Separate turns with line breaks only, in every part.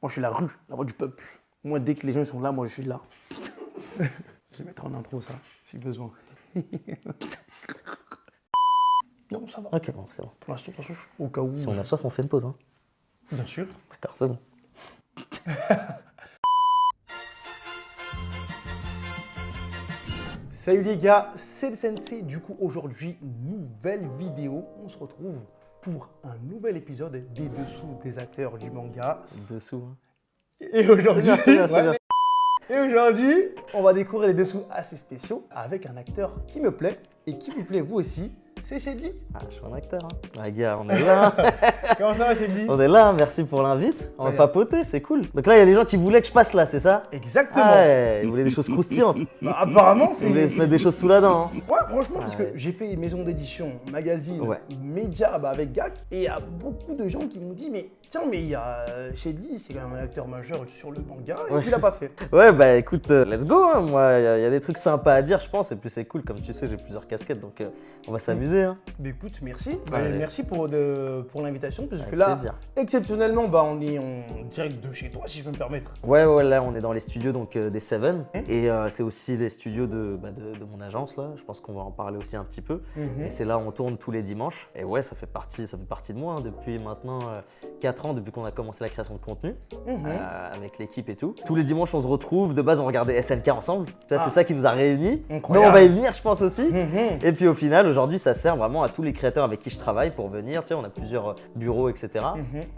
Moi, je suis la rue, la voix du peuple. Moi, dès que les gens sont là, moi, je suis là. Je vais mettre en intro ça, si besoin. Non, ça va.
Ok, bon, c'est bon.
Pour l'instant, au cas où.
Si on a soif, on fait une pause. Hein.
Bien sûr.
D'accord, c'est bon.
Salut les gars, c'est le Sensei. Du coup, aujourd'hui, nouvelle vidéo. On se retrouve pour un nouvel épisode des dessous des acteurs du manga.
Dessous. Hein.
Et aujourd'hui,
C'est bien.
Et aujourd'hui, on va découvrir des dessous assez spéciaux avec un acteur qui me plaît et qui vous plaît vous aussi. C'est Shedly.
Ah, je suis un acteur. Hein. Ah, gars, on est là.
Comment ça va, Shedly?
On est là, merci pour l'invite. On va
Regarde.
papoter, c'est cool. Donc là, il y a des gens qui voulaient que je passe là, c'est ça?
Exactement.
Ah ouais, ils voulaient des choses croustillantes.
Bah, apparemment,
Ils
c'est.
voulaient se mettre des choses sous la dent. Hein.
Ouais, franchement, parce
ouais.
que j'ai fait maison d'édition, magazine,
Ouais.
média avec Gak, et il y a beaucoup de gens qui nous disent, mais tiens, mais il y a Shedly, c'est quand même un acteur majeur sur le manga, et
Ouais.
tu l'as pas fait.
Ouais, bah écoute, let's go. Hein. Moi, il y a des trucs sympas à dire, je pense. Et puis c'est cool, comme tu sais, j'ai plusieurs casquettes, donc on va s'amuser. Hein.
Mais écoute, merci.
Allez.
Merci pour l'invitation, parce
Avec
que là,
plaisir.
exceptionnellement, bah, on est en direct de chez toi, si je peux me permettre.
Ouais, là on est dans les studios donc, des Seven et c'est aussi les studios de mon agence là. Je pense qu'on va en parler aussi un petit peu. Et c'est là où on tourne tous les dimanches. Et ouais, ça fait partie de moi hein, depuis maintenant 4 ans, depuis qu'on a commencé la création de contenu avec l'équipe et tout. Tous les dimanches on se retrouve. De base on regardait SNK ensemble. Tu vois, c'est ça qui nous a réunis. Mais
Incroyable.
on va y venir je pense aussi. Et puis au final aujourd'hui ça sert vraiment à tous les créateurs avec qui je travaille pour venir. Tu sais, on a plusieurs bureaux etc.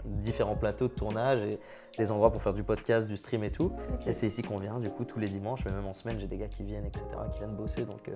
Différents plateaux de tournage et des endroits pour faire du podcast, du stream et tout. Et c'est ici qu'on vient, du coup, tous les dimanches, mais même en semaine, j'ai des gars qui viennent, etc., qui viennent bosser, donc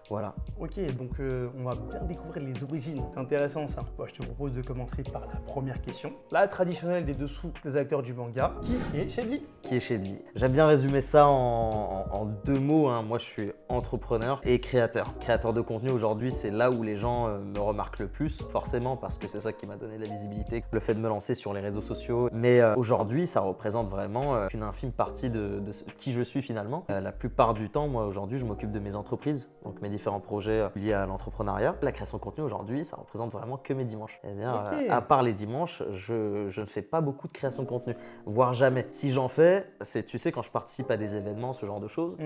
voilà.
Ok, donc on va bien découvrir les origines. C'est intéressant ça. Bon, je te propose de commencer par la première question. La traditionnelle des dessous des acteurs du manga. Qui est Shedly?
Qui est Shedly? J'aime bien résumer ça en 2 mots. Hein. Moi, je suis entrepreneur et créateur. Créateur de contenu, aujourd'hui, c'est là où les gens me remarquent le plus, forcément, parce que c'est ça qui m'a donné de la visibilité, le fait de me lancer sur les réseaux sociaux. Mais aujourd'hui, ça représente vraiment une infime partie de qui je suis finalement. La plupart du temps, moi, aujourd'hui, je m'occupe de mes entreprises, donc mes différents projets liés à l'entrepreneuriat. La création de contenu, aujourd'hui, ça représente vraiment que mes dimanches. C'est-à-dire, à part les dimanches, je ne fais pas beaucoup de création de contenu, voire jamais. Si j'en fais, c'est, tu sais, quand je participe à des événements, ce genre de choses,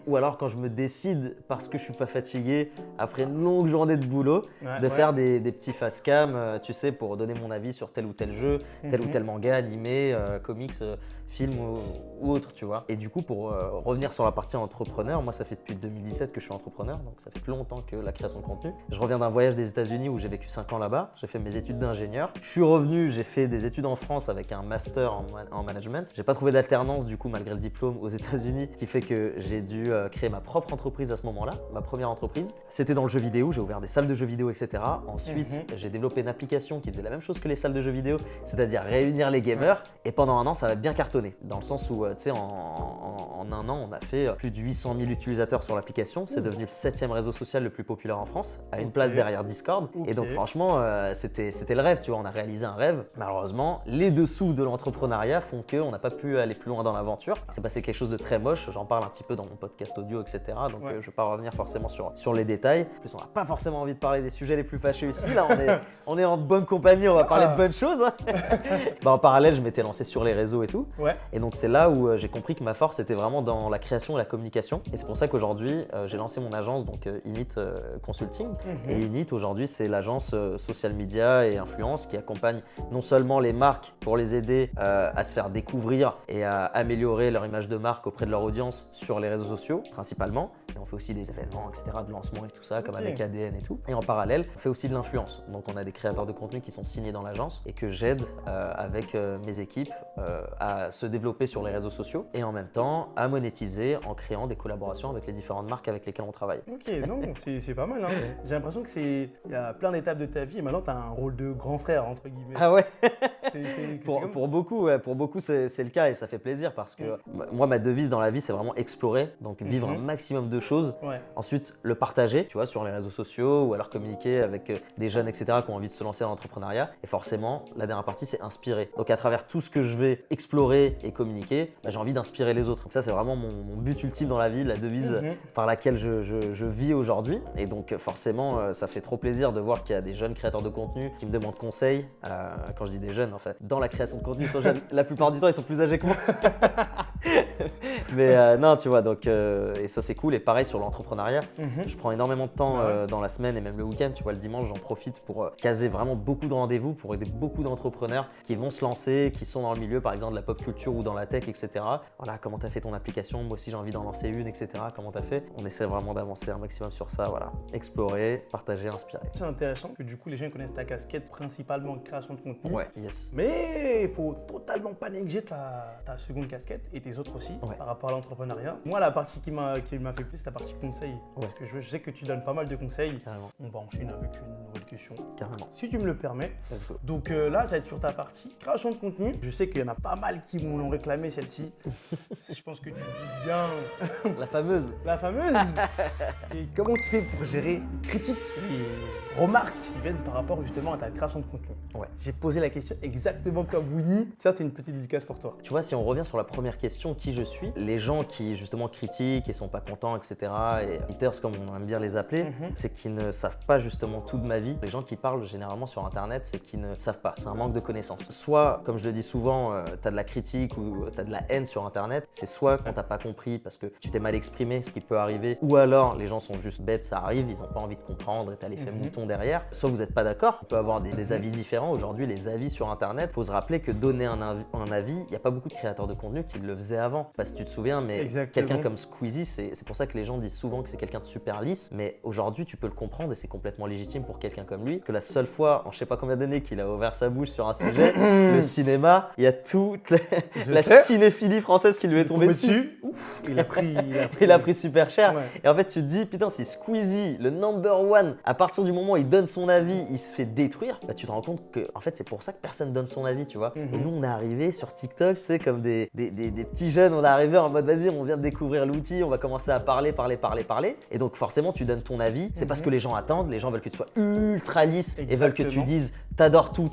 ou alors quand je me décide, parce que je suis pas fatigué, après une longue journée de boulot, de faire des petits face cam, tu sais, pour donner mon avis sur tel ou tel jeu, tel ou tel manga, animé, comics, film ou autre, tu vois. Et du coup, pour revenir sur la partie entrepreneur, moi, ça fait depuis 2017 que je suis entrepreneur, donc ça fait plus longtemps que la création de contenu. Je reviens d'un voyage des États-Unis où j'ai vécu 5 ans là-bas. J'ai fait mes études d'ingénieur. Je suis revenu, j'ai fait des études en France avec un master en management. J'ai pas trouvé d'alternance, du coup, malgré le diplôme aux États-Unis, ce qui fait que j'ai dû créer ma propre entreprise à ce moment-là, ma première entreprise. C'était dans le jeu vidéo, j'ai ouvert des salles de jeux vidéo, etc. Ensuite, j'ai développé une application qui faisait la même chose que les salles de jeux vidéo, c'est-à-dire réunir les gamers. Et pendant un an, ça va bien cartonné. Dans le sens où, tu sais, en un an, on a fait plus de 800 000 utilisateurs sur l'application. C'est devenu le 7e réseau social le plus populaire en France, à une place derrière Discord. Et donc, franchement, c'était le rêve, tu vois. On a réalisé un rêve. Malheureusement, les dessous de l'entrepreneuriat font qu'on n'a pas pu aller plus loin dans l'aventure. C'est passé quelque chose de très moche. J'en parle un petit peu dans mon podcast audio, etc. Donc, je ne vais pas revenir forcément sur les détails. En plus, on n'a pas forcément envie de parler des sujets les plus fâcheux ici. Là, on est en bonne compagnie. On va parler de bonnes choses. En parallèle, je m'étais lancé sur les réseaux et tout. Et donc c'est là où j'ai compris que ma force était vraiment dans la création et la communication. Et c'est pour ça qu'aujourd'hui j'ai lancé mon agence donc Init Consulting. Et Init aujourd'hui c'est l'agence social media et influence qui accompagne non seulement les marques pour les aider à se faire découvrir et à améliorer leur image de marque auprès de leur audience sur les réseaux sociaux principalement. Mais on fait aussi des événements etc. de lancement et tout ça comme avec ADN et tout. Et en parallèle on fait aussi de l'influence. Donc on a des créateurs de contenu qui sont signés dans l'agence et que j'aide avec mes équipes à se développer sur les réseaux sociaux et en même temps à monétiser en créant des collaborations avec les différentes marques avec lesquelles on travaille.
Ok, non, c'est pas mal. Hein. J'ai l'impression que il y a plein d'étapes de ta vie et maintenant tu as un rôle de grand frère, entre guillemets.
Ah ouais.
Pour
beaucoup, c'est le cas et ça fait plaisir parce que moi, ma devise dans la vie, c'est vraiment explorer, donc vivre un maximum de choses. Ensuite, le partager, tu vois, sur les réseaux sociaux ou alors communiquer avec des jeunes, etc., qui ont envie de se lancer dans l'entrepreneuriat. Et forcément, la dernière partie, c'est inspirer. Donc, à travers tout ce que je vais partager, explorer et communiquer, bah, j'ai envie d'inspirer les autres. Donc ça, c'est vraiment mon but ultime dans la vie, la devise par laquelle je vis aujourd'hui. Et donc forcément, ça fait trop plaisir de voir qu'il y a des jeunes créateurs de contenu qui me demandent conseil. Quand je dis des jeunes, en fait, dans la création de contenu, ils sont jeunes. La plupart du temps, ils sont plus âgés que moi. Mais non, tu vois, donc, et ça c'est cool. Et pareil sur l'entrepreneuriat, je prends énormément de temps dans la semaine et même le week-end. Tu vois, le dimanche, j'en profite pour caser vraiment beaucoup de rendez-vous pour aider beaucoup d'entrepreneurs qui vont se lancer, qui sont dans le milieu, par exemple, de la pop culture ou dans la tech, etc. Voilà, comment tu as fait ton application? Moi aussi, j'ai envie d'en lancer une, etc. Comment tu as fait? On essaie vraiment d'avancer un maximum sur ça. Voilà, explorer, partager, inspirer.
C'est intéressant que du coup, les gens connaissent ta casquette principalement de création de contenu.
Ouais, yes.
Mais il faut totalement pas négliger ta seconde casquette et tes autres aussi par rapport à l'entrepreneuriat. Moi, la partie qui m'a fait plaisir, c'est la partie conseil. Parce que je sais que tu donnes pas mal de conseils.
Carrément.
On va enchaîner avec une nouvelle question.
Carrément.
Si tu me le permets.
Let's go.
Donc là, ça va être sur ta partie création de contenu. Je sais qu'il y en a pas mal qui m'ont réclamé celle-ci. Je pense que tu dis bien.
La fameuse.
La fameuse. Et comment tu fais pour gérer les critiques, les remarques qui viennent par rapport justement à ta création de contenu?
Ouais.
J'ai posé la question exactement comme Winnie. Ça, c'était une petite dédicace pour toi.
Tu vois, si on revient sur la première question, qui je suis, les gens qui justement critiquent et sont pas contents, etc., et haters comme on aime bien les appeler, c'est qu'ils ne savent pas justement tout de ma vie. Les gens qui parlent généralement sur Internet, c'est qu'ils ne savent pas. C'est un manque de connaissances. Soit, comme je le dis souvent, tu as de la critique ou tu as de la haine sur Internet. C'est soit quand t'as pas compris parce que tu t'es mal exprimé, ce qui peut arriver, ou alors les gens sont juste bêtes, ça arrive, ils n'ont pas envie de comprendre et tu as l'effet mouton derrière. Soit vous n'êtes pas d'accord, on peut avoir des avis différents. Aujourd'hui, les avis sur Internet, il faut se rappeler que donner un avis, il n'y a pas beaucoup de créateurs de contenu qui le faisaient avant. Pas si tu te souviens, mais quelqu'un comme Squeezie, c'est pour ça que les gens disent souvent que c'est quelqu'un de super lisse. Mais aujourd'hui, tu peux le comprendre et c'est complètement légitime pour quelqu'un comme lui. Parce que la seule fois, en je sais pas combien d'années, qu'il a ouvert sa bouche sur un sujet, le cinéma, il y a toute la cinéphilie française qui lui est tombée dessus.
Ouf, il a
pris super cher. Ouais. Et en fait, tu te dis, putain, si Squeezie, le number one, à partir du moment où il donne son avis, il se fait détruire, bah, tu te rends compte que en fait, c'est pour ça que personne donne son avis, tu vois. Et nous, on est arrivé sur TikTok, tu sais, comme des petits jeunes, on est arrivé en mode, vas-y, on vient de découvrir l'outil, on va commencer à parler. Et donc, forcément, tu donnes ton avis. C'est parce que les gens attendent, les gens veulent que tu sois ultra lisse et veulent que tu dises, t'adores tout.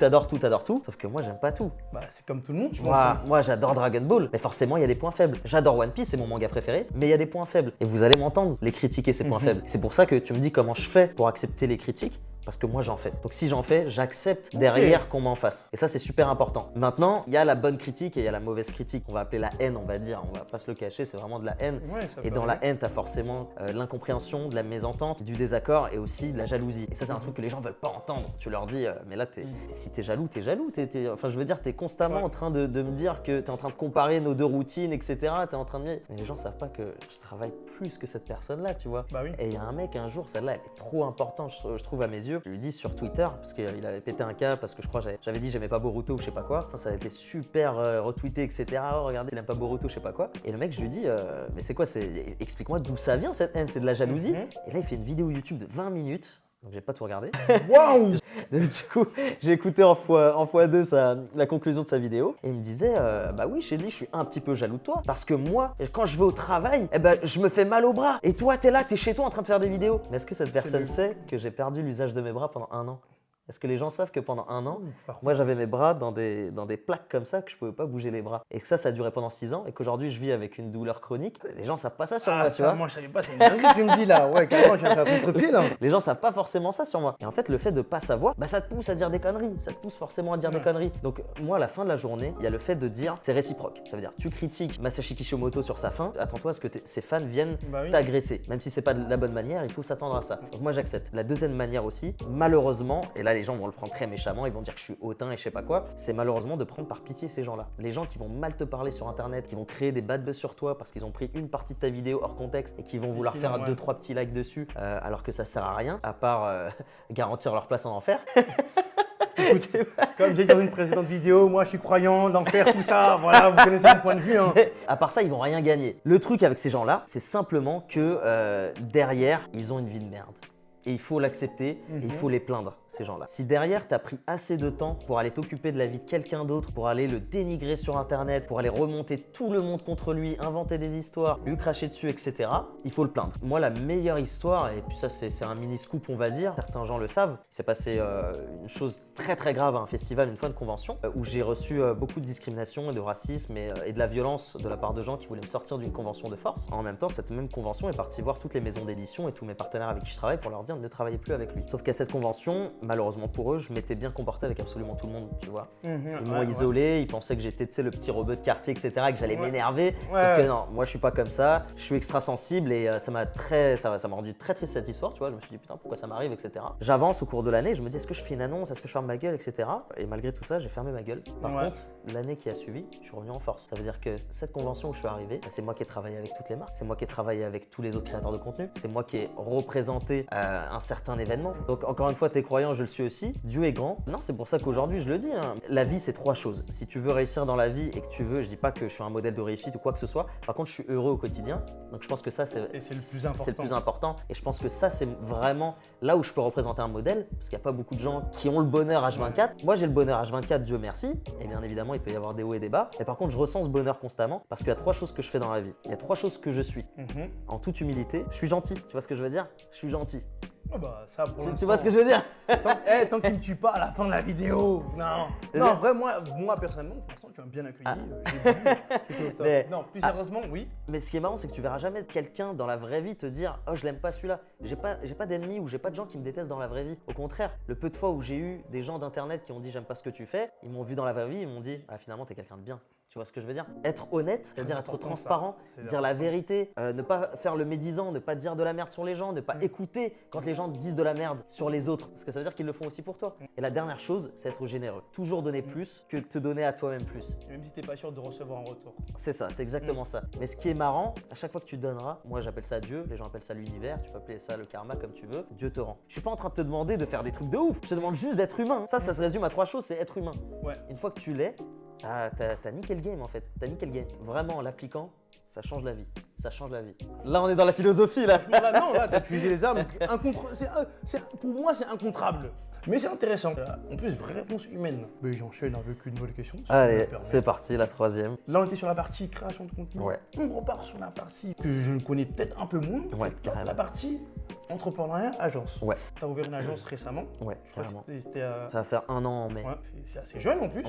Sauf que moi, j'aime pas tout.
Bah, c'est comme tout le monde, je pense.
Moi, j'adore Dragon Ball, mais forcément, il y a des points faibles. J'adore One Piece, c'est mon manga préféré, mais il y a des points faibles. Et vous allez m'entendre les critiquer ces points faibles. C'est pour ça que tu me dis comment je fais pour accepter les critiques. Parce que moi j'en fais. Donc si j'en fais, j'accepte derrière qu'on m'en fasse. Et ça c'est super important. Maintenant, il y a la bonne critique et il y a la mauvaise critique. On va appeler la haine, on va dire. On va pas se le cacher, c'est vraiment de la haine.
Ouais,
et dans la haine, tu as forcément l'incompréhension, de la mésentente, du désaccord et aussi de la jalousie. Et ça c'est un truc que les gens veulent pas entendre. Tu leur dis, mais là si t'es jaloux, t'es jaloux. Enfin je veux dire, t'es constamment en train de me dire que t'es en train de comparer nos deux routines, etc. T'es en train de me dire, mais les gens savent pas que je travaille plus que cette personne-là, tu vois.
Bah oui.
Et il y a un mec un jour, celle-là elle est trop importante, je trouve à mes yeux. Je lui dis sur Twitter, parce qu'il avait pété un câble, parce que je crois j'avais dit j'aimais pas Boruto ou je sais pas quoi. Enfin, ça a été super retweeté, etc. Oh, regardez, il aime pas Boruto, je sais pas quoi. Et le mec, je lui dis, mais c'est quoi, explique-moi d'où ça vient cette haine, c'est de la jalousie. Et là, il fait une vidéo YouTube de 20 minutes. Donc j'ai pas tout regardé.
Waouh.
Du coup, j'ai écouté en x2 la conclusion de sa vidéo et il me disait bah oui, Shelly, je suis un petit peu jaloux de toi parce que moi, quand je vais au travail, je me fais mal au bras et toi, t'es chez toi en train de faire des vidéos. Mais est-ce que cette personne sait que j'ai perdu l'usage de mes bras pendant 1 an? Est-ce que les gens savent que pendant 1 an, moi j'avais mes bras dans des plaques comme ça que je pouvais pas bouger les bras et que ça a duré pendant 6 ans et qu'aujourd'hui je vis avec une douleur chronique? Les gens savent pas ça sur moi, tu vois.
Moi je savais pas, c'est une dinguerie que tu me dis là. Ouais, carrément, je viens faire contre-pied là.
Les gens savent pas forcément ça sur moi. Et en fait, le fait de pas savoir, ça te pousse à dire des conneries. Ça te pousse forcément à dire des conneries. Donc moi, à la fin de la journée, il y a le fait de dire, c'est réciproque. Ça veut dire, tu critiques Masashi Kishimoto sur sa fin, attends-toi à ce que ses fans viennent t'agresser. Même si c'est pas de la bonne manière, il faut s'attendre à ça. Donc moi, j'accepte. La deuxième manière aussi, malheureusement, et là les gens vont le prendre très méchamment, ils vont dire que je suis hautain et je sais pas quoi, c'est malheureusement de prendre par pitié ces gens-là. Les gens qui vont mal te parler sur internet, qui vont créer des bad buzz sur toi parce qu'ils ont pris une partie de ta vidéo hors contexte et qui vont vouloir faire 2-3 petits likes dessus alors que ça sert à rien, à part garantir leur place en enfer.
Écoute, comme j'ai dit dans une précédente vidéo, moi je suis croyant, l'enfer, tout ça, voilà, vous connaissez mon point de vue. Hein.
À part ça, ils vont rien gagner. Le truc avec ces gens-là, c'est simplement que derrière, ils ont une vie de merde. Et il faut l'accepter et il faut les plaindre, ces gens-là. Si derrière, tu as pris assez de temps pour aller t'occuper de la vie de quelqu'un d'autre, pour aller le dénigrer sur Internet, pour aller remonter tout le monde contre lui, inventer des histoires, lui cracher dessus, etc., il faut le plaindre. Moi, la meilleure histoire, et puis ça, c'est un mini-scoop, on va dire, certains gens le savent, il s'est passé une chose très très grave à un festival, une fois une convention, où j'ai reçu beaucoup de discrimination et de racisme et de la violence de la part de gens qui voulaient me sortir d'une convention de force. En même temps, cette même convention est partie voir toutes les maisons d'édition et tous mes partenaires avec qui je travaille pour leur dire de ne travailler plus avec lui. Sauf qu'à cette convention, malheureusement pour eux, je m'étais bien comporté avec absolument tout le monde, tu vois. Ils m'ont isolé, ils pensaient que j'étais, tu sais, le petit rebeu de quartier, etc., que j'allais m'énerver. Sauf que non, moi je suis pas comme ça, je suis extra sensible et ça m'a rendu très triste cette histoire, tu vois. Je me suis dit putain, pourquoi ça m'arrive, etc. J'avance au cours de l'année, je me dis est-ce que je fais une annonce, est-ce que je ferme ma gueule, etc. Et malgré tout ça, j'ai fermé ma gueule. Par contre, l'année qui a suivi, je suis revenu en force. Ça veut dire que cette convention où je suis arrivé, bah, c'est moi qui ai travaillé avec toutes les marques, c'est moi qui ai travaillé avec tous les autres créateurs de contenu, c'est moi qui ai représenté un certain événement. Donc encore une fois, t'es croyant, je le suis aussi. Dieu est grand. Non, c'est pour ça qu'aujourd'hui, je le dis, hein. La vie, c'est 3 choses. Si tu veux réussir dans la vie et que tu veux, je dis pas que je suis un modèle de réussite ou quoi que ce soit. Par contre, je suis heureux au quotidien. Donc je pense que ça, c'est
le plus important.
C'est le plus important. Et je pense que ça, c'est vraiment là où je peux représenter un modèle, parce qu'il n'y a pas beaucoup de gens qui ont le bonheur H24. Moi, j'ai le bonheur H24, Dieu merci. Et bien évidemment, il peut y avoir des hauts et des bas. Mais par contre, je ressens ce bonheur constamment parce qu'il y a 3 choses que je fais dans la vie. Il y a 3 choses que je suis. En toute humilité, je suis gentil. Tu vois ce que je veux dire? Je suis gentil.
Oh bah, ça pour
Tu vois ce que je veux dire?
Tant qu'il ne tue pas à la fin de la vidéo. Non, en vrai, moi personnellement, pour l'instant, tu m'as bien accueilli. J'ai vu, c'était au top. Non, plus sérieusement, oui.
Mais ce qui est marrant, c'est que tu verras jamais quelqu'un dans la vraie vie te dire « Oh, je l'aime pas celui-là ». J'ai pas d'ennemis ou j'ai pas de gens qui me détestent dans la vraie vie. Au contraire, le peu de fois où j'ai eu des gens d'internet qui ont dit « J'aime pas ce que tu fais », ils m'ont vu dans la vraie vie, ils m'ont dit « Ah, finalement, t'es quelqu'un de bien ». Tu vois ce que je veux dire? Être honnête, c'est-à-dire être transparent, dire la vérité, ne pas faire le médisant, ne pas dire de la merde sur les gens, ne pas écouter quand les gens disent de la merde sur les autres, parce que ça veut dire qu'ils le font aussi pour toi. Et la dernière chose, c'est être généreux. Toujours donner plus que te donner à toi-même plus.
Même si t'es pas sûr de recevoir en retour.
C'est ça, c'est exactement ça. Mais ce qui est marrant, à chaque fois que tu donneras, moi j'appelle ça Dieu, les gens appellent ça l'univers, tu peux appeler ça le karma comme tu veux, Dieu te rend. Je suis pas en train de te demander de faire des trucs de ouf, je te demande juste d'être humain. Ça se résume à 3 choses, c'est être humain. Une fois que tu l'es, t'as niqué le game en fait, t'as niqué le game. Vraiment, en l'appliquant, ça change la vie. Ça change la vie. Là, on est dans la philosophie là.
Non, là, t'as utilisé les armes. Pour moi, c'est incontrable. Mais c'est intéressant. En plus, vraie réponse humaine. Mais j'enchaîne avec une nouvelle question. Si
Allez, c'est parti, la 3e.
Là, on était sur la partie création de contenu. On repart sur la partie que je ne connais peut-être un peu moins. C'est la partie entrepreneuriat, agence. T'as ouvert une agence récemment.
Carrément.
Ça
va faire 1 an en mai.
C'est assez jeune en plus.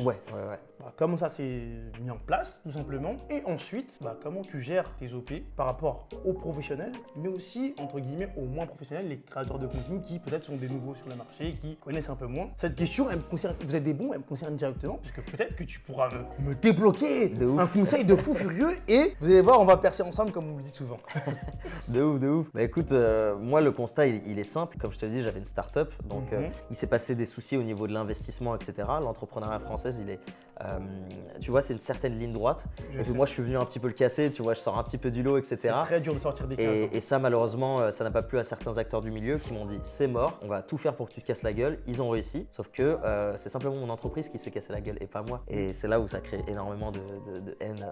Comment ça s'est mis en place, tout simplement. Et ensuite, comment tu gères tes OP par rapport aux professionnels, mais aussi, entre guillemets, aux moins professionnels, les créateurs de contenu qui peut-être sont des nouveaux sur le marché, qui connaissent un peu moins. Cette question, elle me concerne, vous êtes des bons, elle me concerne directement, puisque peut-être que tu pourras me débloquer un conseil de fou furieux et vous allez voir, on va percer ensemble comme on le dit souvent.
De ouf. Bah écoute, moi le constat il est simple. Comme je te le dis, j'avais une start-up, donc il s'est passé des soucis au niveau de l'investissement, etc. L'entrepreneuriat français, tu vois, c'est une certaine ligne droite. Et puis moi, je suis venu un petit peu le casser, tu vois, je sors un petit peu du lot, etc.
C'est très dur de sortir des cases.
Et ça, malheureusement, ça n'a pas plu à certains acteurs du milieu qui m'ont dit c'est mort, on va tout faire pour que tu te casses la gueule. Ils ont réussi, sauf que c'est simplement mon entreprise qui s'est cassée la gueule et pas moi. Et c'est là où ça crée énormément de haine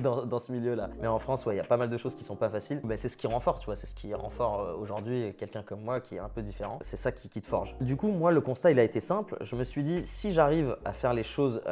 dans ce milieu-là. Mais en France, il y a pas mal de choses qui sont pas faciles. Mais c'est ce qui rend fort, tu vois, c'est ce qui rend fort aujourd'hui quelqu'un comme moi qui est un peu différent. C'est ça qui te forge. Du coup, moi, le constat, il a été simple. Je me suis dit, si j'arrive à faire les choses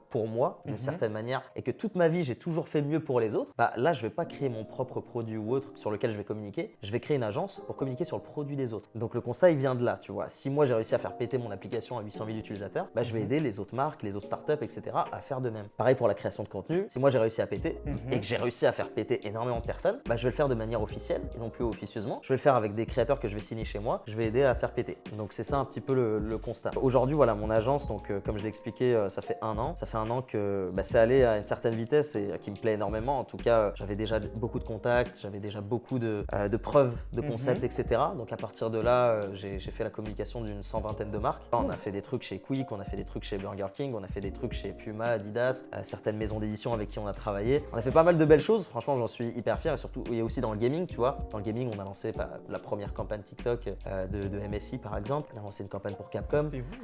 pour moi, d'une certaine manière, et que toute ma vie, j'ai toujours fait mieux pour les autres, là, je vais pas créer mon propre produit ou autre sur lequel je vais communiquer. Je vais créer une agence pour communiquer sur le produit des autres. Donc, le constat, il vient de là, tu vois. Si moi, j'ai réussi à faire péter mon application à 800 000 utilisateurs, je vais aider les autres marques, les autres startups, etc. à faire de même. Pareil pour la création de contenu. Si moi, j'ai réussi à péter et que j'ai réussi à faire péter énormément de personnes, je vais le faire de manière officielle et non plus officieusement. Je vais le faire avec des créateurs que je vais signer chez moi. Je vais aider à faire péter. Donc, c'est ça un petit peu le constat. Aujourd'hui, voilà, mon agence, donc comme je l'ai expliqué, ça fait 1 an. Ça fait 1 an que c'est allé à une certaine vitesse et qui me plaît énormément. En tout cas, j'avais déjà beaucoup de contacts, j'avais déjà beaucoup de preuves, de concepts, etc. Donc, à partir de là, j'ai fait la communication d'une 120aine de marques. On a fait des trucs chez Quick, on a fait des trucs chez Burger King, on a fait des trucs chez Puma, Adidas, certaines maisons d'édition avec qui on a travaillé. On a fait pas mal de belles choses. Franchement, j'en suis hyper fier et surtout, il y a aussi dans le gaming, tu vois. Dans le gaming, on a lancé la première campagne TikTok de MSI par exemple. On a lancé une campagne pour Capcom.
C'était vous.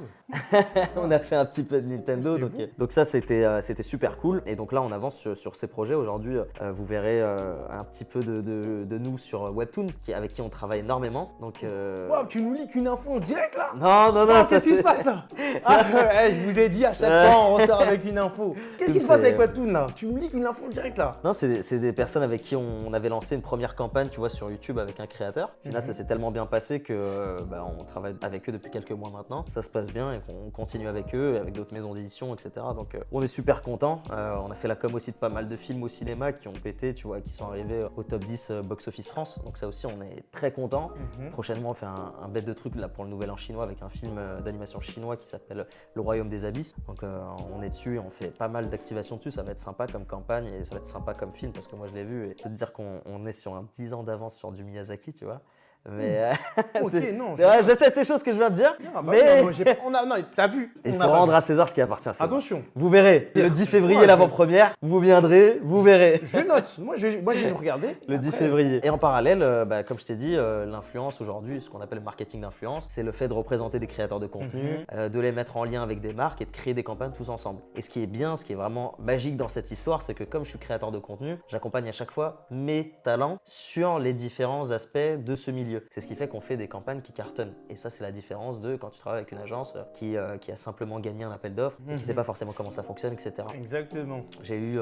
On a fait un petit peu de Nintendo. Donc ça, c'était super cool. Et donc là, on avance sur ces projets. Aujourd'hui, vous verrez un petit peu de nous sur Webtoon, avec qui on travaille énormément. Donc,
Wow, tu nous lis qu'une info en direct là?
Non.
Qu'est-ce qui se passe là? Je vous ai dit à chaque fois, on ressort avec une info. Qu'est-ce qui se passe avec Webtoon là? Tu me lis qu'une info en direct là?
Non, c'est des personnes avec qui on avait lancé une première campagne, tu vois, sur YouTube avec un créateur. Puis là, ça s'est tellement bien passé que on travaille avec eux depuis quelques mois maintenant. Ça se passe bien et qu'on continue avec eux, avec d'autres maisons d'édition, etc. Donc, on est super contents. On a fait la com aussi de pas mal de films au cinéma qui ont pété, tu vois, qui sont arrivés au top 10 Box Office France. Donc ça aussi, on est très contents. Prochainement, on fait un bête de truc là pour le Nouvel An chinois avec un film d'animation chinois qui s'appelle Le Royaume des Abysses. Donc on est dessus et on fait pas mal d'activations dessus. Ça va être sympa comme campagne et ça va être sympa comme film parce que moi je l'ai vu et je peux te dire qu'on est sur un 10 ans d'avance sur du Miyazaki, tu vois. Mais c'est vrai, je sais ces choses que je viens de dire.
Non, t'as vu.
Il faut rendre à César ce qui appartient à César.
Attention.
Vous verrez, le 10 février, l'avant-première, vous viendrez, vous verrez.
Je note. Moi, j'ai regardé.
Le 10 février. Et en parallèle, comme je t'ai dit, l'influence aujourd'hui, ce qu'on appelle le marketing d'influence, c'est le fait de représenter des créateurs de contenu, de les mettre en lien avec des marques et de créer des campagnes tous ensemble. Et ce qui est bien, ce qui est vraiment magique dans cette histoire, c'est que comme je suis créateur de contenu, j'accompagne à chaque fois mes talents sur les différents aspects de ce milieu. C'est ce qui fait qu'on fait des campagnes qui cartonnent. Et ça, c'est la différence de quand tu travailles avec une agence qui a simplement gagné un appel d'offres et qui ne sait pas forcément comment ça fonctionne, etc.
Exactement.
J'ai eu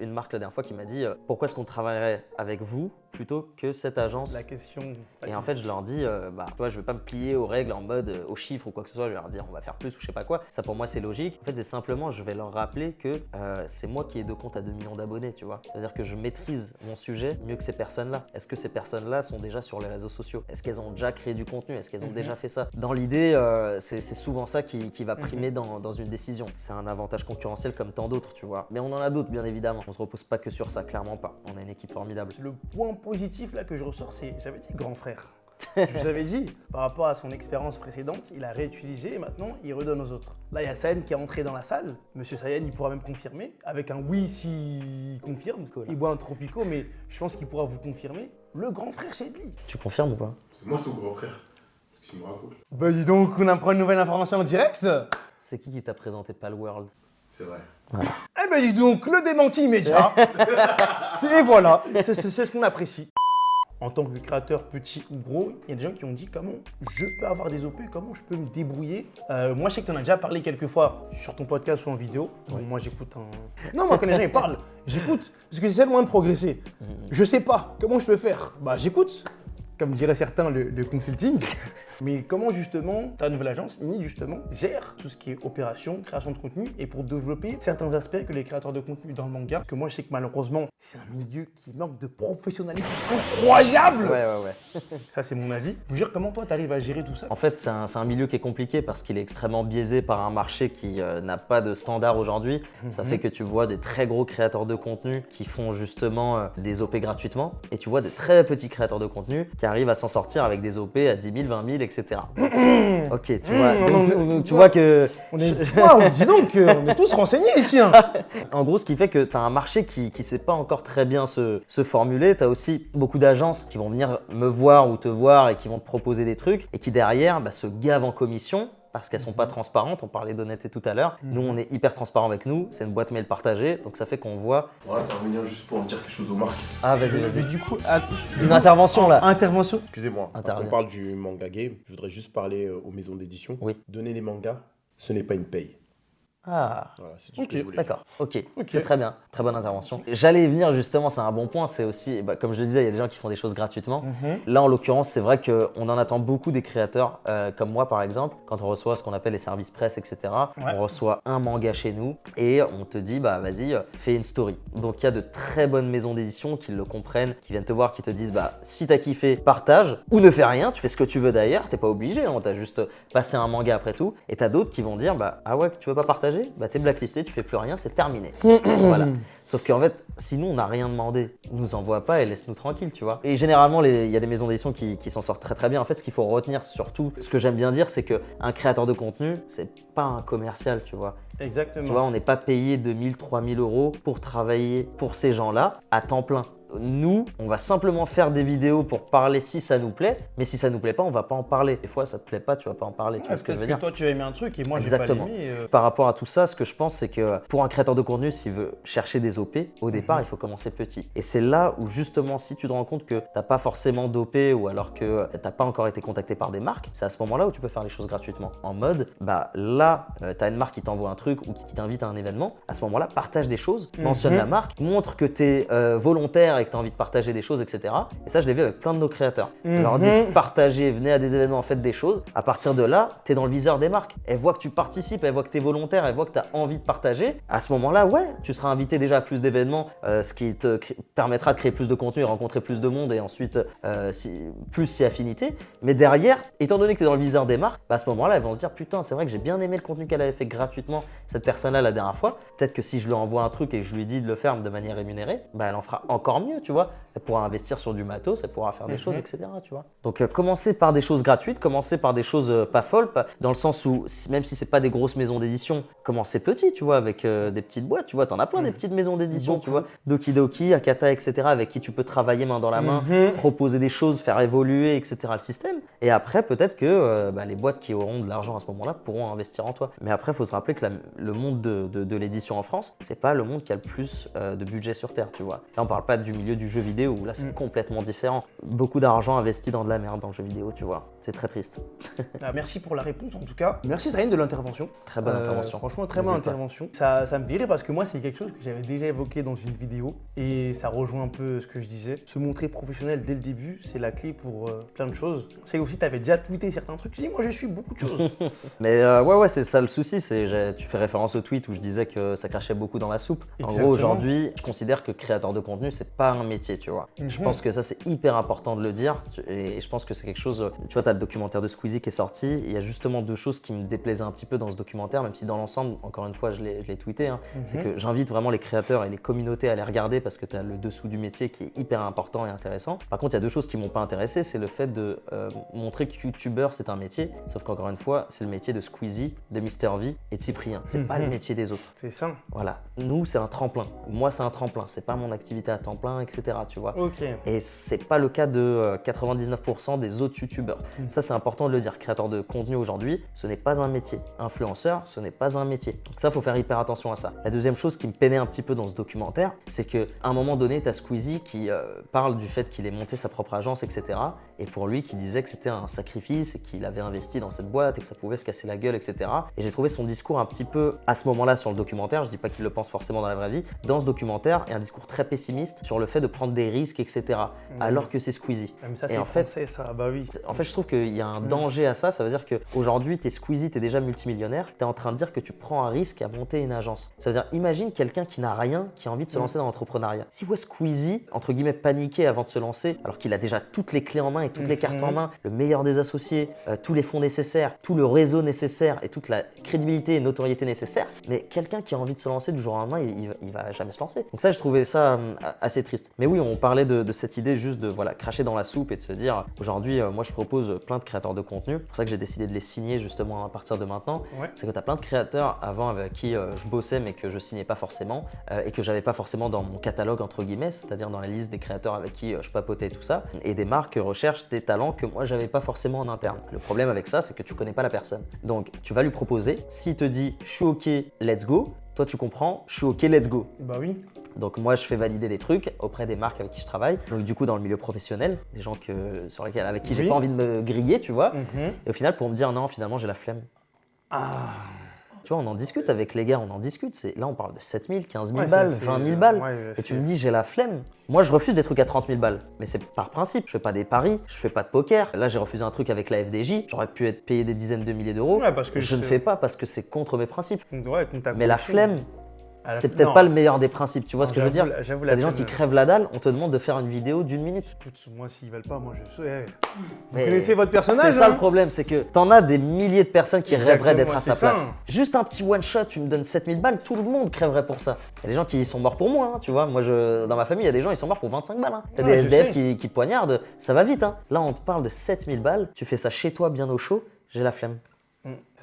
une marque la dernière fois qui m'a dit pourquoi est-ce qu'on travaillerait avec vous plutôt que cette agence.
La question.
Et en fait, je leur dis, tu vois, je ne vais pas me plier aux règles en mode aux chiffres ou quoi que ce soit. Je vais leur dire on va faire plus ou je sais pas quoi. Ça pour moi, c'est logique. En fait, c'est simplement, je vais leur rappeler que c'est moi qui ai de compte à 2 millions d'abonnés, tu vois. C'est-à-dire que je maîtrise mon sujet mieux que ces personnes-là. Est-ce que ces personnes-là sont déjà sur les réseaux sociaux? Est-ce qu'elles ont déjà créé du contenu? Est-ce qu'elles ont déjà fait ça? Dans l'idée, c'est souvent ça qui va primer dans une décision. C'est un avantage concurrentiel comme tant d'autres, tu vois. Mais on en a d'autres, bien évidemment. On se repose pas que sur ça, clairement pas. On a une équipe formidable.
Le point positif là que je ressors, c'est, j'avais dit grand frère. Je vous avais dit, par rapport à son expérience précédente, il a réutilisé et maintenant il redonne aux autres. Là, il y a Sayen qui est entré dans la salle. Monsieur Sayen, il pourra même confirmer, avec un oui s'il confirme.
Cool.
Il boit un Tropico, mais je pense qu'il pourra vous confirmer. Le grand frère Shedley.
Tu confirmes ou pas?
C'est moi son grand frère. Qu'est-ce qu'il me raconte?
Bah dis donc, on apprend une nouvelle information en direct.
C'est qui t'a présenté Palworld?
C'est vrai.
Voilà.
Eh ben dis donc, le démenti immédiat. Voilà, c'est ce qu'on apprécie. En tant que créateur petit ou gros, il y a des gens qui ont dit comment je peux avoir des OP, comment je peux me débrouiller. Moi, je sais que tu en as déjà parlé quelques fois sur ton podcast ou en vidéo. Donc, moi, j'écoute un... Non, moi, quand les gens ils parlent, j'écoute parce que c'est le moyen de progresser. Je sais pas comment je peux faire. Bah, j'écoute. Comme diraient certains, le consulting. Mais comment justement ta nouvelle agence, INI justement, gère tout ce qui est opération, création de contenu et pour développer certains aspects que les créateurs de contenu dans le manga, parce que moi je sais que malheureusement c'est un milieu qui manque de professionnalisme incroyable.
Ouais.
Ça c'est mon avis. Je veux dire, comment toi tu arrives à gérer tout ça?
En fait, c'est un milieu qui est compliqué parce qu'il est extrêmement biaisé par un marché qui n'a pas de standard aujourd'hui. Ça fait que tu vois des très gros créateurs de contenu qui font justement des OP gratuitement et tu vois des très petits créateurs de contenu qui arrivent à s'en sortir avec des OP à 10 000, 20 000, etc. Ok, tu vois, donc, tu vois que...
Wow, dis donc, on est tous renseignés ici. Hein.
En gros, ce qui fait que tu as un marché qui ne sait pas encore très bien se formuler. Tu as aussi beaucoup d'agences qui vont venir me voir ou te voir et qui vont te proposer des trucs et qui derrière se gavent en commission parce qu'elles sont pas transparentes. On parlait d'honnêteté tout à l'heure. Nous, on est hyper transparent avec nous. C'est une boîte mail partagée, donc ça fait qu'on voit...
On va intervenir juste pour dire quelque chose aux marques.
Ah, vas-y.
Mais du coup,
Une intervention là.
Intervention.
Excusez-moi, parce qu'on parle du manga game, je voudrais juste parler aux maisons d'édition.
Oui.
Donner les mangas, ce n'est pas une paye.
Ah,
Voilà, c'est tout ce que je voulais.
d'accord, ok, c'est très bien, très bonne intervention. J'allais y venir justement, c'est un bon point, c'est aussi, comme je le disais, il y a des gens qui font des choses gratuitement. Là, en l'occurrence, c'est vrai qu'on en attend beaucoup des créateurs, comme moi par exemple, quand on reçoit ce qu'on appelle les services presse, etc. On reçoit un manga chez nous et on te dit, vas-y, fais une story. Donc il y a de très bonnes maisons d'édition qui le comprennent, qui viennent te voir, qui te disent, si t'as kiffé, partage ou ne fais rien, tu fais ce que tu veux d'ailleurs, t'es pas obligé, on t'a juste passé un manga après tout. Et t'as d'autres qui vont dire, ah ouais, tu veux pas partager? T'es blacklisté, tu fais plus rien, c'est terminé. Voilà. Sauf qu'en fait, si nous on n'a rien demandé, nous envoie pas et laisse-nous tranquille, tu vois. Et généralement, il y a des maisons d'édition qui s'en sortent très très bien. En fait, ce qu'il faut retenir surtout, ce que j'aime bien dire, c'est qu'un créateur de contenu, c'est pas un commercial, tu vois.
Exactement.
Tu vois, on n'est pas payé 2 000, 3 000 euros pour travailler pour ces gens-là à temps plein. nous, on va simplement faire des vidéos pour parler si ça nous plaît, mais si ça nous plaît pas, on va pas en parler. Des fois, ça te plaît pas, tu vas pas en parler. Tu vois ce que je veux dire?
Toi, tu as aimé un truc et moi, j'ai
Exactement.
pas aimé.
Par rapport à tout ça, ce que je pense, c'est que pour un créateur de contenu, s'il veut chercher des OP, au départ, il faut commencer petit. Et c'est là où justement, si tu te rends compte que t'as pas forcément d'OP ou alors que t'as pas encore été contacté par des marques, c'est à ce moment-là où tu peux faire les choses gratuitement. En mode, bah là, t'as une marque qui t'envoie un truc ou qui t'invite à un événement. À ce moment-là, partage des choses, mentionne la marque, montre que t'es volontaire et que t'as envie de partager des choses, etc. Et ça, je l'ai vu avec plein de nos créateurs. On leur dit partagez, venez à des événements, faites des choses. À partir de là, t'es dans le viseur des marques. Elles voient que tu participes, elles voient que t'es volontaire, elles voient que t'as envie de partager. À ce moment-là, ouais, tu seras invité déjà à plus d'événements, ce qui te permettra de créer plus de contenu et rencontrer plus de monde et ensuite plus si affinité. Mais derrière, étant donné que tu es dans le viseur des marques, bah à ce moment-là, elles vont se dire putain, c'est vrai que j'ai bien aimé le contenu qu'elle avait fait gratuitement, cette personne-là, la dernière fois. Peut-être que si je lui envoie un truc et que je lui dis de le faire de manière rémunérée, bah elle en fera encore mieux, tu vois. Elle pourra investir sur du matos, elle pourra faire des choses, etc. Tu vois. Donc commencer par des choses gratuites, commencer par des choses pas folles, dans le sens où même si c'est pas des grosses maisons d'édition, commencer petit, tu vois, avec des petites boîtes, tu vois, t'en as plein des petites maisons d'édition, tu vois, Dokidoki, Akata, etc., avec qui tu peux travailler main dans la main, proposer des choses, faire évoluer, etc. le système. Et après, peut-être que les boîtes qui auront de l'argent à ce moment-là pourront investir en toi. Mais après, il faut se rappeler que le monde de l'édition en France, c'est pas le monde qui a le plus de budget sur Terre, tu vois. Là, on parle pas du milieu du jeu vidéo où là, c'est complètement différent. Beaucoup d'argent investi dans de la merde dans le jeu vidéo, tu vois. C'est très triste.
Merci pour la réponse en tout cas. Merci Saïd de l'intervention.
Très bonne intervention.
Franchement, très bonne intervention. Ça me virait parce que moi, c'est quelque chose que j'avais déjà évoqué dans une vidéo et ça rejoint un peu ce que je disais. Se montrer professionnel dès le début, c'est la clé pour plein de choses. C'est aussi, tu avais déjà tweeté certains trucs. Je dis, moi, je suis beaucoup de choses.
Mais ouais, c'est ça le souci. Tu fais référence au tweet où je disais que ça crachait beaucoup dans la soupe.
Exactement.
En gros, aujourd'hui, je considère que créateur de contenu, c'est pas un métier, tu vois. Je pense que ça, c'est hyper important de le dire. Et je pense que c'est quelque chose. Tu vois, tu as le documentaire de Squeezie qui est sorti. Il y a justement deux choses qui me déplaisaient un petit peu dans ce documentaire, même si dans l'ensemble, encore une fois, je l'ai tweeté. C'est que j'invite vraiment les créateurs et les communautés à les regarder parce que tu as le dessous du métier qui est hyper important et intéressant. Par contre, il y a deux choses qui m'ont pas intéressé. C'est le fait de montrer que YouTuber, c'est un métier. Sauf qu'encore une fois, c'est le métier de Squeezie, de Mister V et de Cyprien. C'est pas le métier des autres.
C'est ça.
Voilà. Nous, c'est un tremplin. Moi, c'est un tremplin. C'est pas mon activité à temps plein, etc. Tu vois.
Ok.
Et c'est pas le cas de 99% des autres YouTubeurs. Ça, c'est important de le dire. Créateur de contenu aujourd'hui, ce n'est pas un métier. Influenceur, ce n'est pas un métier. Donc ça, faut faire hyper attention à ça. La deuxième chose qui me peinait un petit peu dans ce documentaire, c'est qu'à un moment donné, tu as Squeezie qui parle du fait qu'il ait monté sa propre agence, etc. Et pour lui, qui disait que c'était un sacrifice et qu'il avait investi dans cette boîte et que ça pouvait se casser la gueule, etc. Et j'ai trouvé son discours un petit peu, à ce moment-là, sur le documentaire, je dis pas qu'il le pense forcément dans la vraie vie, dans ce documentaire, et un discours très pessimiste sur le fait de prendre des risques, etc. Alors que c'est Squeezie.
Mais ça, c'est
en fait,
français, ça, bah oui.
En fait, je trouve qu'il y a un danger à ça. Ça veut dire qu'aujourd'hui, t'es Squeezie, t'es déjà multimillionnaire, t'es en train de dire que tu prends un risque à monter une agence. Ça veut dire, imagine quelqu'un qui n'a rien, qui a envie de se lancer dans l'entrepreneuriat. Si Squeezie, entre guillemets, paniquait avant de se lancer, alors qu'il a déjà toutes les clés en main et toutes les cartes en main, le meilleur des associés, tous les fonds nécessaires, tout le réseau nécessaire et toute la crédibilité et notoriété nécessaire, mais quelqu'un qui a envie de se lancer du jour au lendemain, il va jamais se lancer. Donc ça, je trouvais ça assez triste. Mais oui, on parlait de cette idée juste de cracher dans la soupe et de se dire, aujourd'hui, moi, je propose plein de créateurs de contenu. C'est pour ça que j'ai décidé de les signer justement à partir de maintenant. Ouais. C'est que tu as plein de créateurs avant avec qui je bossais mais que je signais pas forcément et que j'avais pas forcément dans mon catalogue entre guillemets, c'est-à-dire dans la liste des créateurs avec qui je papotais et tout ça. Et des marques recherchent des talents que moi j'avais pas forcément en interne. Le problème avec ça, c'est que tu connais pas la personne. Donc tu vas lui proposer, s'il te dit je suis ok, let's go, toi tu comprends, je suis ok, let's go.
Bah oui.
Donc moi je fais valider des trucs auprès des marques avec qui je travaille, donc du coup dans le milieu professionnel, des gens avec qui j'ai pas envie de me griller, tu vois. Et au final pour me dire non, finalement j'ai la flemme.
Ah.
Tu vois, on en discute avec les gars, on en discute. Là, on parle de 7 000, 15 000 balles, 20 000 balles. Et tu me dis, j'ai la flemme. Moi, je refuse des trucs à 30 000 balles. Mais c'est par principe. Je fais pas des paris, je fais pas de poker. Là, j'ai refusé un truc avec la FDJ. J'aurais pu être payé des dizaines de milliers d'euros.
Ouais, parce que
je ne fais pas parce que c'est contre mes principes.
Ouais,
mais la flemme, c'est peut-être pas le meilleur des principes, tu vois ce que je veux dire? T'as des gens qui crèvent la dalle, on te demande de faire une vidéo d'1 minute.
Écoute, moi s'ils veulent pas, moi je sais. Vous connaissez votre personnage?
C'est ça le problème, c'est que t'en as des milliers de personnes qui rêveraient d'être à sa place. Juste un petit one shot, tu me donnes 7000 balles, tout le monde crèverait pour ça. Il y a des gens qui sont morts pour moi, hein, tu vois. Moi, dans ma famille, il y a des gens qui sont morts pour 25 balles. Hein. T'as des SDF qui poignardent, ça va vite. Hein. Là, on te parle de 7000 balles, tu fais ça chez toi, bien au chaud, j'ai la flemme.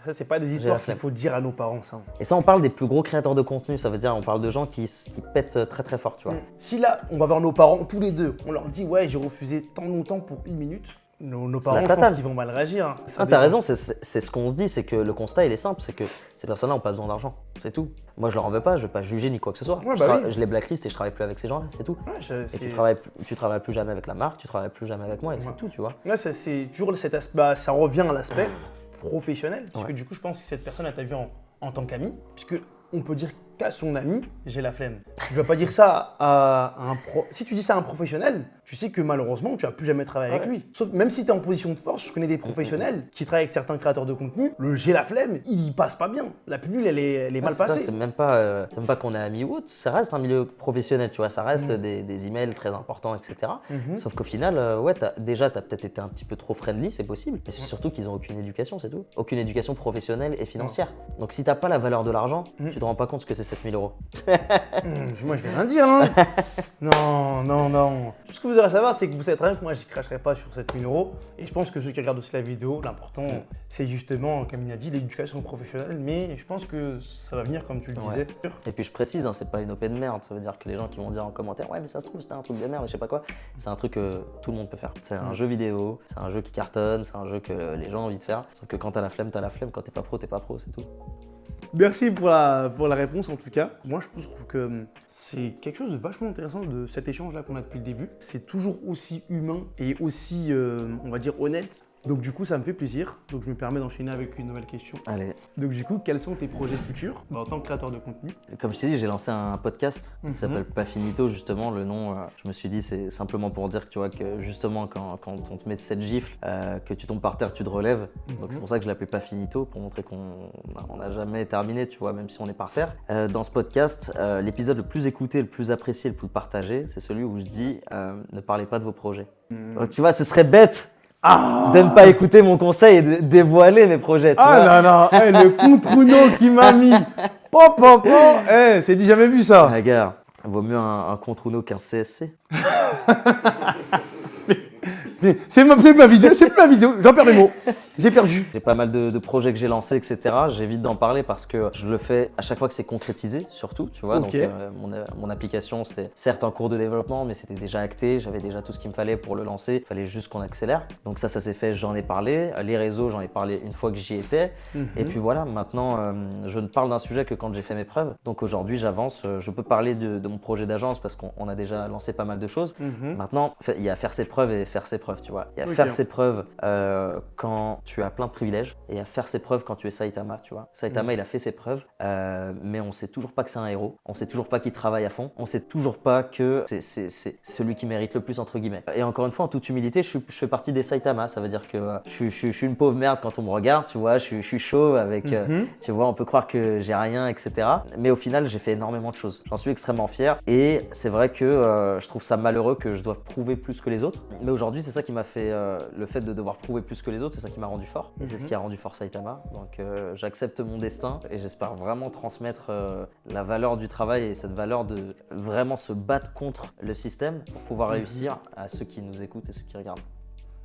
Ça, c'est pas des
J'ai la
histoires qu'il
flemme.
faut dire à nos parents, ça.
Et ça, on parle des plus gros créateurs de contenu, ça veut dire on parle de gens qui pètent très très fort, tu vois.
Si là, on va voir nos parents tous les deux, on leur dit ouais, j'ai refusé tant longtemps pour 1 minute, nos
C'est
parents,
la
je pense
tatane.
qu'ils vont mal réagir. Hein. Ça
Ah, t'as
dépend.
raison, c'est ce qu'on se dit, c'est que le constat il est simple, c'est que ces personnes-là n'ont pas besoin d'argent, c'est tout. Moi je leur en veux pas, je vais pas juger ni quoi que ce soit.
Ouais,
je,
bah oui.
je les blacklist et je travaille plus avec ces gens-là, c'est tout.
Ouais,
Et tu travailles plus jamais avec la marque, tu travailles plus jamais avec moi et
Ouais.
c'est tout, tu vois.
Là, c'est toujours cet aspect, bah, ça revient à l'aspect professionnel, parce
Ouais.
que du coup, je pense que cette personne, elle t'a vu en tant qu'ami, puisque on peut dire qu'à son ami, j'ai la flemme. Tu vas pas dire ça à un pro. Si tu dis ça à un professionnel, tu sais que malheureusement, tu vas plus jamais travailler avec lui. Sauf même si tu es en position de force, je connais des professionnels qui travaillent avec certains créateurs de contenu, le j'ai la flemme, il y passe pas bien. La pilule, elle est mal
C'est ça,
passée.
c'est même pas qu'on est amis ou autre, ça reste un milieu professionnel, tu vois, ça reste des emails très importants, etc. Sauf qu'au final, ouais, t'as peut-être été un petit peu trop friendly, c'est possible, mais c'est surtout qu'ils ont aucune éducation, c'est tout. Aucune éducation professionnelle et financière. Donc si t'as pas la valeur de l'argent, tu te rends pas compte ce que c'est 7000 €.
Moi, je vais rien dire. Hein. Non. Tout ce que vous aurez à savoir, c'est que vous savez très bien que moi, je ne cracherai pas sur 7 000 €. Et je pense que ceux qui regardent aussi la vidéo, l'important, c'est justement, comme il a dit, l'éducation professionnelle. Mais je pense que ça va venir, comme tu le disais.
Et puis je précise, hein, c'est pas une OP de merde, ça veut dire que les gens qui vont dire en commentaire, ouais mais ça se trouve c'était un truc de merde, je sais pas quoi, c'est un truc que tout le monde peut faire. C'est un jeu vidéo, c'est un jeu qui cartonne, c'est un jeu que les gens ont envie de faire. Sauf que quand t'as la flemme, quand t'es pas pro, c'est tout.
Merci pour la réponse, en tout cas. Moi, je trouve que c'est quelque chose de vachement intéressant de cet échange-là qu'on a depuis le début. C'est toujours aussi humain et aussi, on va dire, honnête. Donc du coup, ça me fait plaisir. Donc je me permets d'enchaîner avec une nouvelle question.
Allez,
Donc du coup, quels sont tes projets futurs en tant que créateur de contenu?
comme je t'ai dit, j'ai lancé un podcast qui s'appelle Pas Finito, justement. Le nom, je me suis dit, c'est simplement pour dire que tu vois que justement, quand on te met cette gifle, que tu tombes par terre, tu te relèves. Donc c'est pour ça que je l'appelais Pas Finito, pour montrer qu'on n'a jamais terminé, tu vois, même si on est par terre. Dans ce podcast, l'épisode le plus écouté, le plus apprécié, le plus partagé, c'est celui où je dis ne parlez pas de vos projets. Tu vois, ce serait bête de ne pas écouter mon conseil et de dévoiler mes projets. Tu vois.
Là là, le contre-uno qui m'a mis. Pop. C'est dit, jamais vu ça.
Regarde, vaut mieux un contre Uno qu'un CSC.
C'est ma vidéo, j'en perds mes mots. J'ai perdu.
J'ai pas mal de projets que j'ai lancés, etc. J'évite d'en parler parce que je le fais à chaque fois que c'est concrétisé, surtout, tu vois.
Ok.
Donc mon application, c'était certes en cours de développement, mais c'était déjà acté. J'avais déjà tout ce qu'il me fallait pour le lancer. Il fallait juste qu'on accélère. Donc ça s'est fait, j'en ai parlé. Les réseaux, j'en ai parlé une fois que j'y étais. Et puis voilà, maintenant, je ne parle d'un sujet que quand j'ai fait mes preuves. Donc aujourd'hui, j'avance. Je peux parler de mon projet d'agence parce qu'on a déjà lancé pas mal de choses. Maintenant, il y a faire ses preuves et faire ses preuves, tu vois. Il y a faire ses preuves quand tu as plein de privilèges et à faire ses preuves quand tu es Saitama, tu vois. Saitama, il a fait ses preuves, mais on sait toujours pas que c'est un héros. On sait toujours pas qu'il travaille à fond. On sait toujours pas que c'est celui qui mérite le plus, entre guillemets. Et encore une fois, en toute humilité, je fais partie des Saitama. Ça veut dire que je suis une pauvre merde quand on me regarde, tu vois. Je suis chaud avec, tu vois, on peut croire que j'ai rien, etc. Mais au final, j'ai fait énormément de choses. J'en suis extrêmement fier et c'est vrai que je trouve ça malheureux que je doive prouver plus que les autres. Mais aujourd'hui, c'est ça qui m'a fait le fait de devoir prouver plus que les autres, c'est ça qui m'a rendu fort. Et c'est ce qui a rendu fort Saitama. Donc j'accepte mon destin et j'espère vraiment transmettre la valeur du travail et cette valeur de vraiment se battre contre le système pour pouvoir réussir à ceux qui nous écoutent et ceux qui regardent.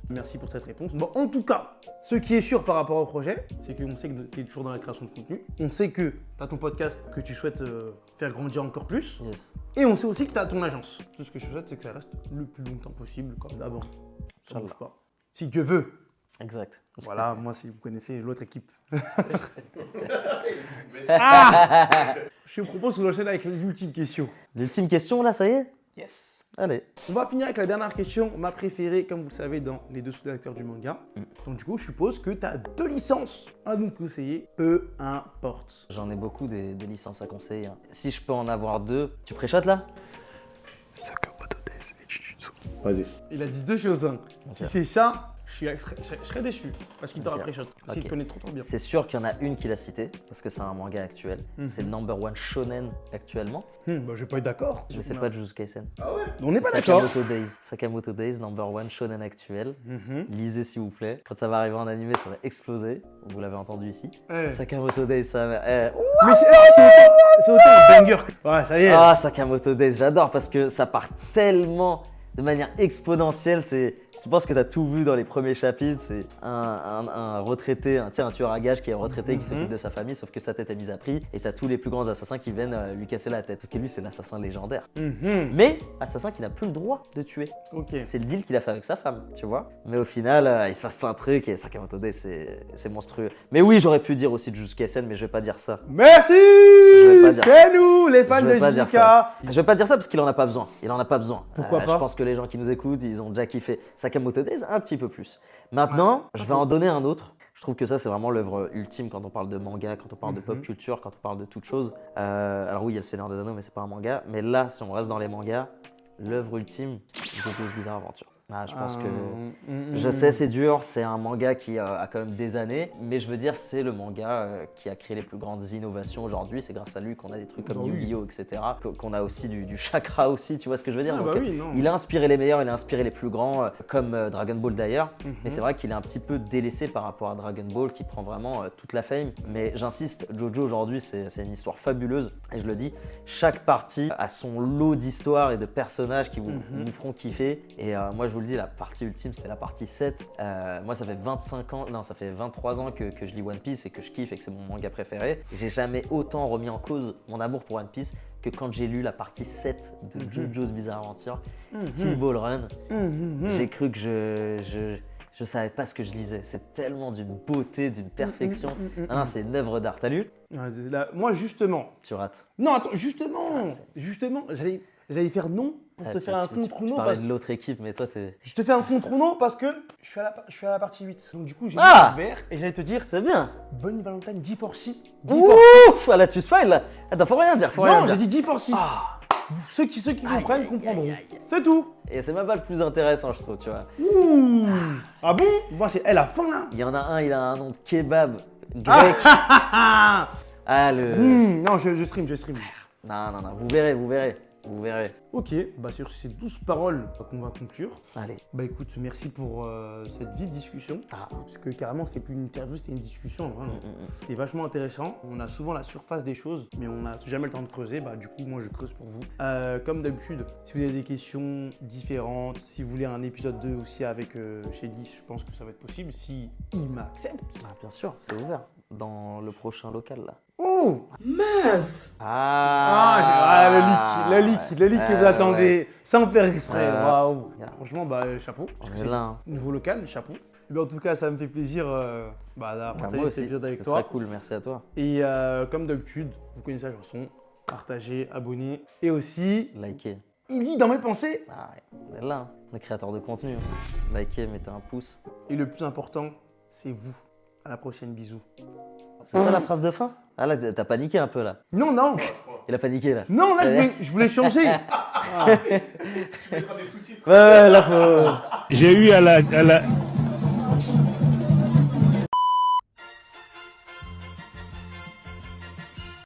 Merci pour cette réponse. Bon, en tout cas, ce qui est sûr par rapport au projet, c'est qu'on sait que tu es toujours dans la création de contenu. On sait que tu as ton podcast que tu souhaites faire grandir encore plus.
Yes.
Et on sait aussi que tu as ton agence. Tout ce que je souhaite, c'est que ça reste le plus longtemps possible, comme d'avant. Ça ne bouge pas. Si Dieu veut.
Exact.
Voilà, moi, si vous connaissez l'autre équipe. Je propose qu'on enchaîne avec l'ultime question.
L'ultime question là, ça y est?
Yes.
Allez.
On va finir avec la dernière question, ma préférée, comme vous le savez, dans les dessous des acteurs du manga. Donc du coup, je suppose que tu as 2 licences à nous conseiller, peu importe.
J'en ai beaucoup des licences à conseiller. Hein. Si je peux en avoir 2, tu préchotes là?
Vas-y.
Il a dit 2 choses. Hein. Si c'est ça, je serais déçu parce qu'il t'aura
Ok.
pré-shot. Parce qu'il
Ok.
te connaît trop bien.
C'est sûr qu'il y en a une qui l'a cité, parce que c'est un manga actuel. C'est le #1 shonen actuellement,
Bah, je vais pas être d'accord.
mais c'est pas Jujutsu Kaisen.
On n'est pas d'accord.
Sakamoto Days, #1 shonen actuel. Lisez s'il vous plaît. Quand ça va arriver en animé, ça va exploser. Vous l'avez entendu ici.
Ouais.
Sakamoto Days, ça va...
Mais c'est autant un banger. Ouais, ça y est.
Ah, Sakamoto Days, j'adore parce que ça part tellement de manière exponentielle. Tu penses que tu as tout vu dans les premiers chapitres, c'est un retraité, un tueur à gages qui est retraité, qui s'occupe de sa famille, sauf que sa tête est mise à prix, et tu as tous les plus grands assassins qui viennent lui casser la tête. Parce que lui, c'est l'assassin légendaire. Mais assassin qui n'a plus le droit de tuer. C'est le deal qu'il a fait avec sa femme, tu vois. Mais au final, il se passe plein de trucs, et Sakamoto Days, c'est monstrueux. Mais oui, j'aurais pu dire aussi Jujutsu Kaisen, mais je vais pas dire ça.
Merci. C'est nous, les fans de JK.
Je vais pas dire ça parce qu'il en a pas besoin. Il en a pas besoin.
Pourquoi pas?
Je pense que les gens qui nous écoutent, ils ont déjà kiffé Sakamoto Days un petit peu plus. Maintenant, je vais en donner un autre. Je trouve que ça, c'est vraiment l'œuvre ultime quand on parle de manga, quand on parle de pop culture, quand on parle de toute chose. Alors oui, il y a le Seigneur des Anneaux, mais c'est pas un manga. Mais là, si on reste dans les mangas, l'œuvre ultime, JoJo's Bizarre Adventure. Je pense que... Je sais, c'est dur, c'est un manga qui a quand même des années, mais je veux dire, c'est le manga qui a créé les plus grandes innovations aujourd'hui. C'est grâce à lui qu'on a des trucs comme Yu-Gi-Oh, etc. Qu'on a aussi du chakra aussi, tu vois ce que je veux dire? Donc, il a inspiré les meilleurs, il a inspiré les plus grands, comme Dragon Ball d'ailleurs. Mais c'est vrai qu'il est un petit peu délaissé par rapport à Dragon Ball, qui prend vraiment toute la fame. Mais j'insiste, JoJo aujourd'hui, c'est une histoire fabuleuse. Et je le dis, chaque partie a son lot d'histoires et de personnages qui nous feront kiffer. Et moi, je vous le dis, la partie ultime, c'était la partie 7. Moi, ça fait 25 ans, non, ça fait 23 ans que je lis One Piece et que je kiffe et que c'est mon manga préféré. J'ai jamais autant remis en cause mon amour pour One Piece que quand j'ai lu la partie 7 de JoJo's Bizarre Adventure, Steel Ball Run. J'ai cru que je savais pas ce que je lisais. C'est tellement d'une beauté, d'une perfection. Non, c'est une œuvre d'art. T'as lu?
Moi, justement.
Tu rates.
Non, attends, justement, j'allais faire non pour te faire un contre-non.
Tu parlais de l'autre équipe, mais toi, t'es...
Je te fais un contre-non parce que je suis à la partie 8. Donc du coup, j'ai mis SBR et j'allais te dire...
C'est bien.
Bonne Valentine, G4C.
Ouf, là, tu spoil, là. Attends, faut rien dire,
Non, j'ai dit G4C. Ceux qui comprennent comprendront. C'est tout.
Et c'est même pas le plus intéressant, je trouve, tu vois.
Ah bon? Moi, c'est elle à fond, là.
Il y en a un, il a un nom de kebab grec.
Non, je stream.
Non, vous verrez.
Ok, sur ces 12 paroles qu'on va conclure.
Allez.
Écoute, merci pour cette vive discussion. Parce que carrément, c'était plus une interview, c'était une discussion. C'était vachement intéressant. On a souvent la surface des choses, mais on n'a jamais le temps de creuser. Du coup, moi, je creuse pour vous. Comme d'habitude, si vous avez des questions différentes, si vous voulez un épisode 2 aussi avec Shady, je pense que ça va être possible. Si il m'accepte.
Bien sûr, c'est ouvert. Dans le prochain local, là.
Oh mince!
Le
leak que vous attendez sans faire exprès. Waouh! Franchement, chapeau. Parce que c'est nouveau local, chapeau. Mais en tout cas, ça me fait plaisir d'avoir partagé cet épisode avec toi.
C'est très cool, merci à toi.
Et comme d'habitude, vous connaissez la chanson. Partagez, abonnez et aussi...
Likez.
Il lit dans mes pensées.
On est là, les créateurs de contenu. Likez, mettez un pouce.
Et le plus important, c'est vous. À la prochaine, bisous.
C'est ça la phrase de fin? Ah là, t'as paniqué un peu là.
Non.
Il a paniqué là.
Non, là, je voulais changer.
Tu mettras des sous-titres.
Ouais, là faut...
J'ai eu à la